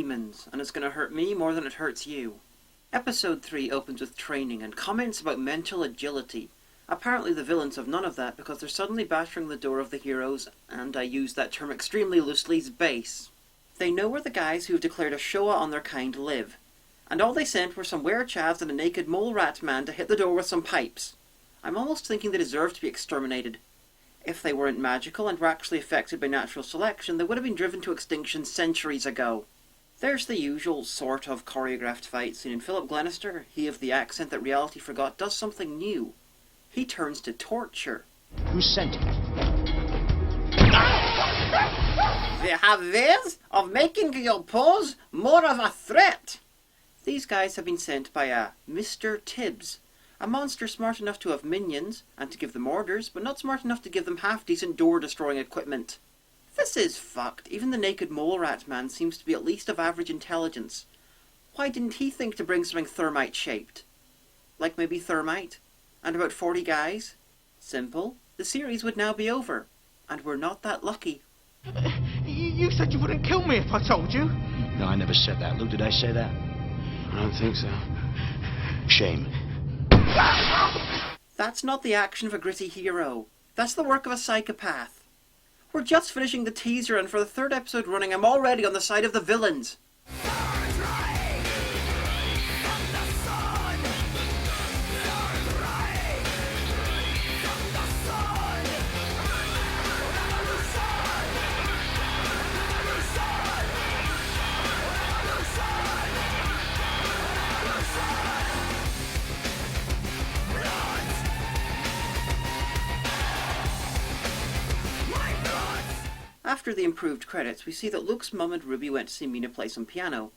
Demons, and it's going to hurt me more than it hurts you. Episode 3 opens with training and comments about mental agility. Apparently the villains have none of that because they're suddenly battering the door of the heroes, and I use that term extremely loosely, base. They know where the guys who have declared a Shoah on their kind live, and all they sent were some werechavs and a naked mole rat man to hit the door with some pipes. I'm almost thinking they deserve to be exterminated. If they weren't magical and were actually affected by natural selection, they would have been driven to extinction centuries ago. There's the usual sort of choreographed fight scene, and Philip Glenister, he of the accent that reality forgot, does something new. He turns to torture. Who sent it? They have ways of making your pose more of a threat. These guys have been sent by a Mr. Tibbs, a monster smart enough to have minions and to give them orders, but not smart enough to give them half-decent door-destroying equipment. This is fucked. Even the naked mole rat man seems to be at least of average intelligence. Why didn't he think to bring something thermite-shaped? Like maybe thermite? And about 40 guys? Simple. The series would now be over. And we're not that lucky. You said you wouldn't kill me if I told you. No, I never said that. Luke, did I say that? I don't think so. Shame. That's not the action of a gritty hero. That's the work of a psychopath. We're just finishing the teaser, and for the 3rd episode running, I'm already on the side of the villains. After the improved credits, we see that Luke's mum and Ruby went to see Mina play some piano.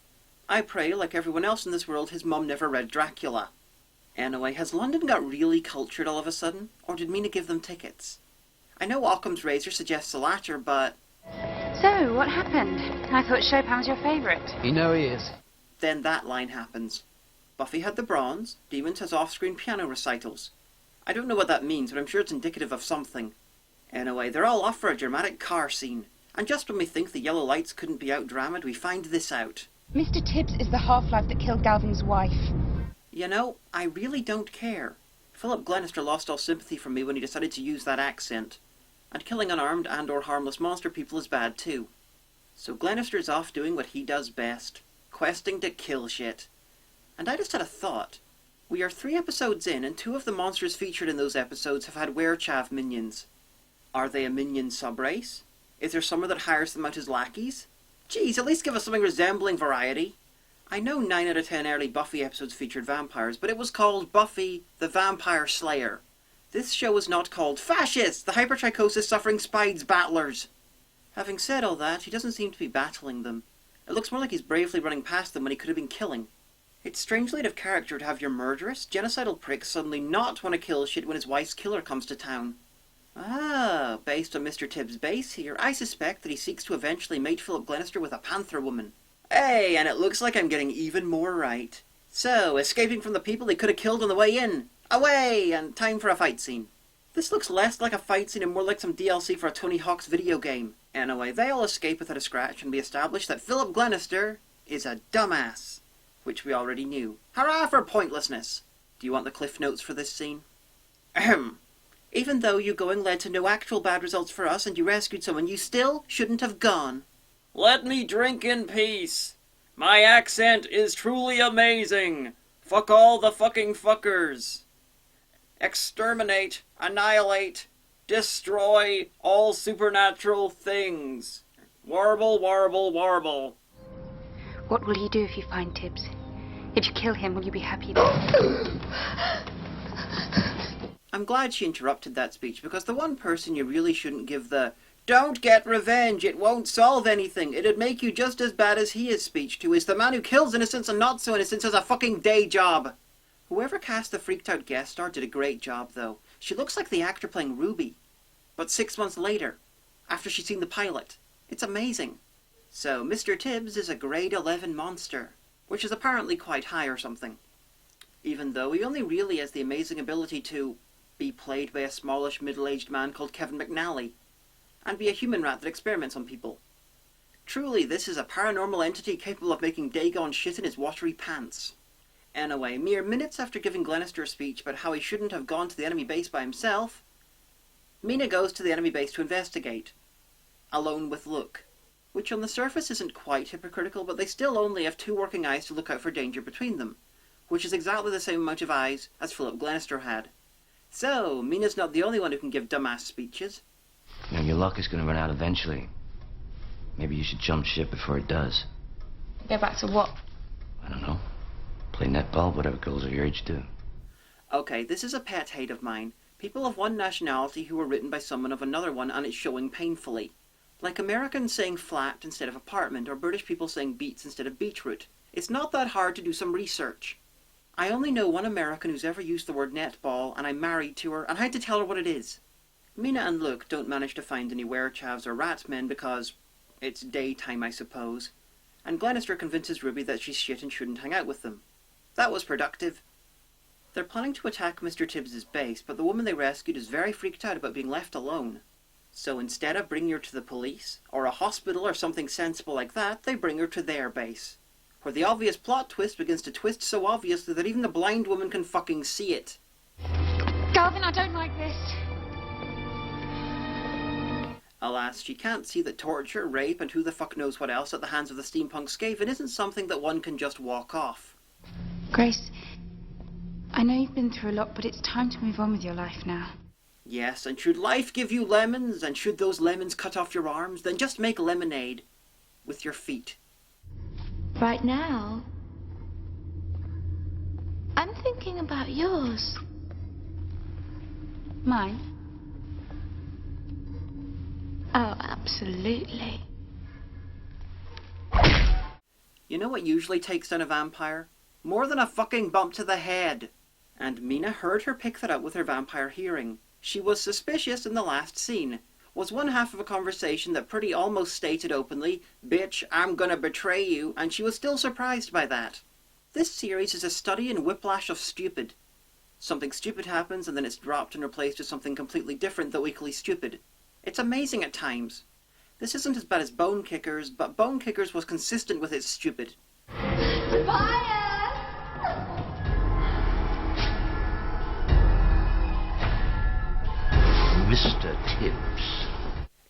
I pray, like everyone else in this world, his mum never read Dracula. Anyway, has London got really cultured all of a sudden? Or did Mina give them tickets? I know Occam's razor suggests the latter, but... So, what happened? I thought Chopin was your favourite. You know he is. Then that line happens. Buffy had the bronze, Demons has off-screen piano recitals. I don't know what that means, but I'm sure it's indicative of something. Anyway, they're all off for a dramatic car scene. And just when we think the yellow lights couldn't be out-dramaed, we find this out. Mr. Tibbs is the half-life that killed Galvin's wife. You know, I really don't care. Philip Glenister lost all sympathy from me when he decided to use that accent. And killing unarmed and or harmless monster people is bad too. So Glenister's off doing what he does best. Questing to kill shit. And I just had a thought. We are 3 episodes in, and 2 of the monsters featured in those episodes have had werechav minions. Are they a minion subrace? Is there someone that hires them out as lackeys? Geez, at least give us something resembling variety. I know 9 out of 10 early Buffy episodes featured vampires, but it was called Buffy the Vampire Slayer. This show is not called Fascists, the hypertrichosis-suffering Spides Battlers. Having said all that, he doesn't seem to be battling them. It looks more like he's bravely running past them when he could have been killing. It's strangely out of character to have your murderous, genocidal prick suddenly not want to kill shit when his wife's killer comes to town. Ah, based on Mr. Tibbs' base here, I suspect that he seeks to eventually mate Philip Glenister with a panther woman. Hey, and it looks like I'm getting even more right. So, escaping from the people they could have killed on the way in. Away, and time for a fight scene. This looks less like a fight scene and more like some DLC for a Tony Hawk's video game. Anyway, they all escape without a scratch, and we establish that Philip Glenister is a dumbass. Which we already knew. Hurrah for pointlessness! Do you want the cliff notes for this scene? Ahem. Even though you going led to no actual bad results for us and you rescued someone, you still shouldn't have gone. Let me drink in peace. My accent is truly amazing. Fuck all the fucking fuckers. Exterminate, annihilate, destroy all supernatural things. Warble, warble, warble. What will you do if you find Tibbs? If you kill him, will you be happy then? I'm glad she interrupted that speech, because the one person you really shouldn't give the "don't get revenge, it won't solve anything, it'd make you just as bad as he is" speech to is the man who kills innocents and not so innocents as a fucking day job. Whoever cast the freaked out guest star did a great job though. She looks like the actor playing Ruby. But 6 months later, after she's seen the pilot. It's amazing. So, Mr. Tibbs is a grade 11 monster, which is apparently quite high or something. Even though he only really has the amazing ability to be played by a smallish middle-aged man called Kevin McNally, and be a human rat that experiments on people. Truly, this is a paranormal entity capable of making Dagon shit in his watery pants. Anyway, mere minutes after giving Glenister a speech about how he shouldn't have gone to the enemy base by himself, Mina goes to the enemy base to investigate, alone with Luke, which on the surface isn't quite hypocritical, but they still only have 2 working eyes to look out for danger between them, which is exactly the same amount of eyes as Philip Glenister had. So, Mina's not the only one who can give dumbass speeches. You know, your luck is going to run out eventually. Maybe you should jump ship before it does. Go back to what? I don't know. Play netball, whatever girls of your age do. Okay, this is a pet hate of mine. People of one nationality who were written by someone of another one, and it's showing painfully. Like Americans saying flat instead of apartment, or British people saying beets instead of beetroot. It's not that hard to do some research. I only know one American who's ever used the word netball, and I'm married to her, and I had to tell her what it is. Mina and Luke don't manage to find any werechavs or ratsmen because it's daytime, I suppose, and Glenister convinces Ruby that she's shit and shouldn't hang out with them. That was productive. They're planning to attack Mr. Tibbs's base, but the woman they rescued is very freaked out about being left alone. So instead of bringing her to the police, or a hospital or something sensible like that, they bring her to their base, where the obvious plot twist begins to twist so obviously that even the blind woman can fucking see it. Garvin, I don't like this. Alas, she can't see that torture, rape, and who the fuck knows what else at the hands of the steampunk Skaven isn't something that one can just walk off. Grace, I know you've been through a lot, but it's time to move on with your life now. Yes, and should life give you lemons, and should those lemons cut off your arms, then just make lemonade. With your feet. Right now, I'm thinking about yours. Mine? Oh, absolutely. You know what usually takes down a vampire? More than a fucking bump to the head. And Mina heard her pick that up with her vampire hearing. She was suspicious in the last scene. Was one half of a conversation that pretty almost stated openly, "Bitch, I'm gonna betray you," and she was still surprised by that. This series is a study in whiplash of stupid. Something stupid happens and then it's dropped and replaced with something completely different though equally stupid. It's amazing at times. This isn't as bad as Bonekickers, but Bonekickers was consistent with its stupid. Fire! Mr. Tibbs.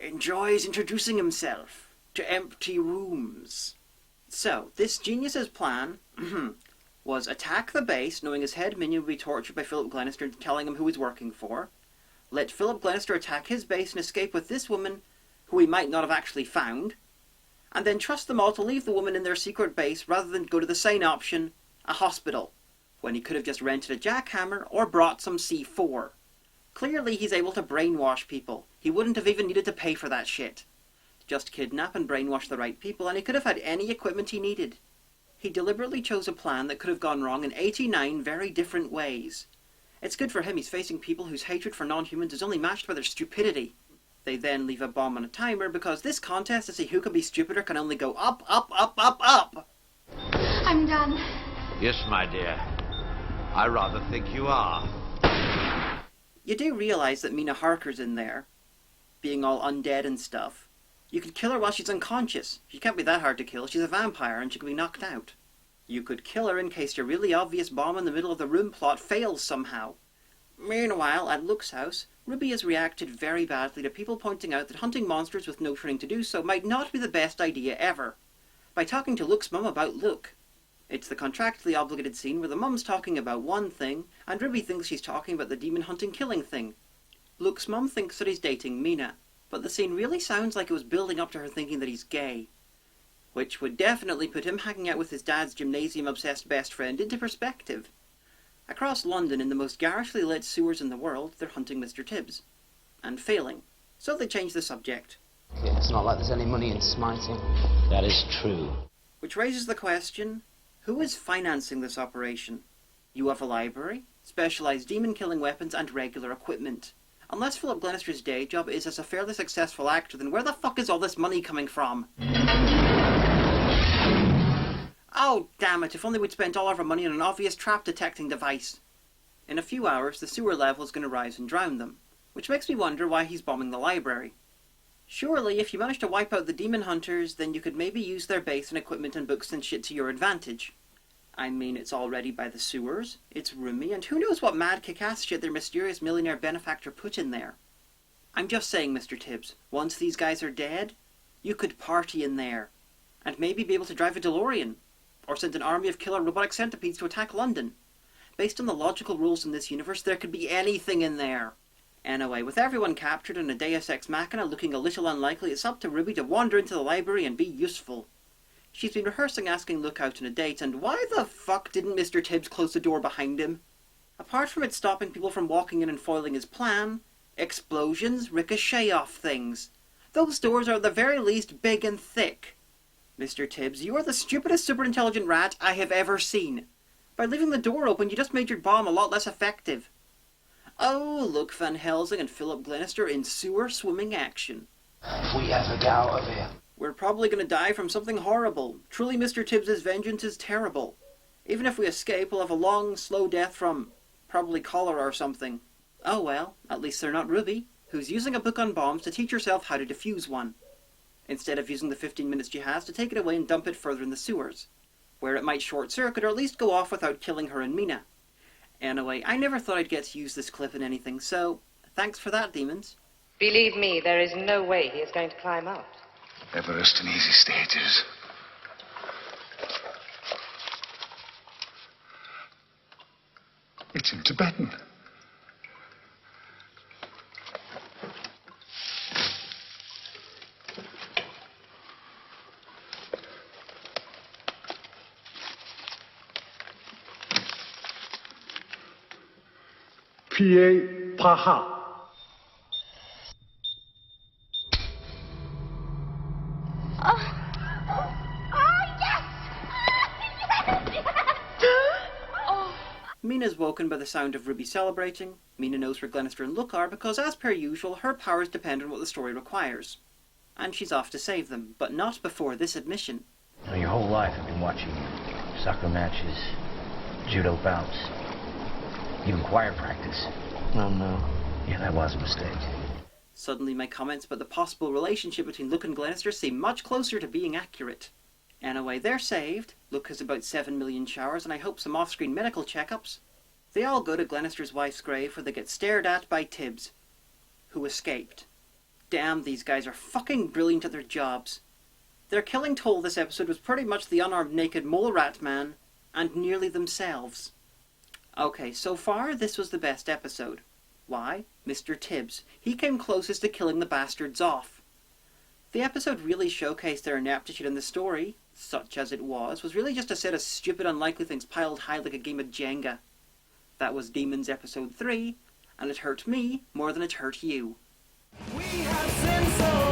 Enjoys introducing himself to empty rooms. So, this genius's plan was attack the base, knowing his head minion would be tortured by Philip Glenister and telling him who he's working for. Let Philip Glenister attack his base and escape with this woman, who he might not have actually found, and then trust them all to leave the woman in their secret base rather than go to the sane option, a hospital, when he could have just rented a jackhammer or brought some C4. Clearly he's able to brainwash people. He wouldn't have even needed to pay for that shit. Just kidnap and brainwash the right people, and he could have had any equipment he needed. He deliberately chose a plan that could have gone wrong in 89 very different ways. It's good for him he's facing people whose hatred for non-humans is only matched by their stupidity. They then leave a bomb on a timer because this contest to see who can be stupider can only go up, up, up, up, up. I'm done. Yes, my dear. I rather think you are. You do realise that Mina Harker's in there, being all undead and stuff. You could kill her while she's unconscious. She can't be that hard to kill. She's a vampire and she can be knocked out. You could kill her in case your really obvious bomb in the middle of the room plot fails somehow. Meanwhile, at Luke's house, Ruby has reacted very badly to people pointing out that hunting monsters with no training to do so might not be the best idea ever, by talking to Luke's mum about Luke. It's the contractually obligated scene where the mum's talking about one thing, and Ruby thinks she's talking about the demon hunting killing thing. Luke's mum thinks that he's dating Mina, but the scene really sounds like it was building up to her thinking that he's gay, which would definitely put him hanging out with his dad's gymnasium-obsessed best friend into perspective. Across London, in the most garishly lit sewers in the world, they're hunting Mr. Tibbs. And failing. So they change the subject. Yeah, it's not like there's any money in smiting. That is true. Which raises the question, who is financing this operation? You have a library, specialised demon-killing weapons, and regular equipment. Unless Philip Glenister's day job is as a fairly successful actor, then where the fuck is all this money coming from? Oh, damn it, if only we'd spent all of our money on an obvious trap-detecting device. In a few hours, the sewer level is going to rise and drown them, which makes me wonder why he's bombing the library. Surely, if you manage to wipe out the demon hunters, then you could maybe use their base and equipment and books and shit to your advantage. I mean, it's already by the sewers, it's roomy, and who knows what mad kick-ass shit their mysterious millionaire benefactor put in there. I'm just saying, Mr. Tibbs, once these guys are dead, you could party in there, and maybe be able to drive a DeLorean, or send an army of killer robotic centipedes to attack London. Based on the logical rules in this universe, there could be anything in there. Anyway, with everyone captured and a Deus Ex Machina looking a little unlikely, it's up to Ruby to wander into the library and be useful. She's been rehearsing asking Luke out on a date, and why the fuck didn't Mr. Tibbs close the door behind him? Apart from it stopping people from walking in and foiling his plan, explosions ricochet off things. Those doors are at the very least big and thick. Mr. Tibbs, you are the stupidest superintelligent rat I have ever seen. By leaving the door open, you just made your bomb a lot less effective. Oh, look, Van Helsing and Philip Glenister in sewer swimming action. If we ever get out of here. We're probably going to die from something horrible. Truly, Mr. Tibbs's vengeance is terrible. Even if we escape, we'll have a long, slow death from probably cholera or something. Oh well, at least they're not Ruby, who's using a book on bombs to teach herself how to defuse one, instead of using the 15 minutes she has to take it away and dump it further in the sewers, where it might short-circuit or at least go off without killing her and Mina. Anyway, I never thought I'd get to use this clip in anything, so thanks for that, Demons. Believe me, there is no way he is going to climb out. Everest and easy stages. It's in Tibetan. P.A. Paha. Mina's woken by the sound of Ruby celebrating. Mina knows where Glenister and Luke are because, as per usual, her powers depend on what the story requires. And she's off to save them, but not before this admission. Now, your whole life I've been watching soccer matches, judo bouts, even choir practice. Oh no. Yeah, that was a mistake. Suddenly my comments about the possible relationship between Luke and Glenister seem much closer to being accurate. Anyway, they're saved. Luke has about 7 million showers and I hope some off-screen medical checkups. They all go to Glenister's wife's grave where they get stared at by Tibbs, who escaped. Damn, these guys are fucking brilliant at their jobs. Their killing toll this episode was pretty much the unarmed naked mole rat man, and nearly themselves. Okay, so far this was the best episode. Why? Mr. Tibbs. He came closest to killing the bastards off. The episode really showcased their ineptitude, and the story, such as it was really just a set of stupid unlikely things piled high like a game of Jenga. That was Demons episode 3, and it hurt me more than it hurt you. We have sinned so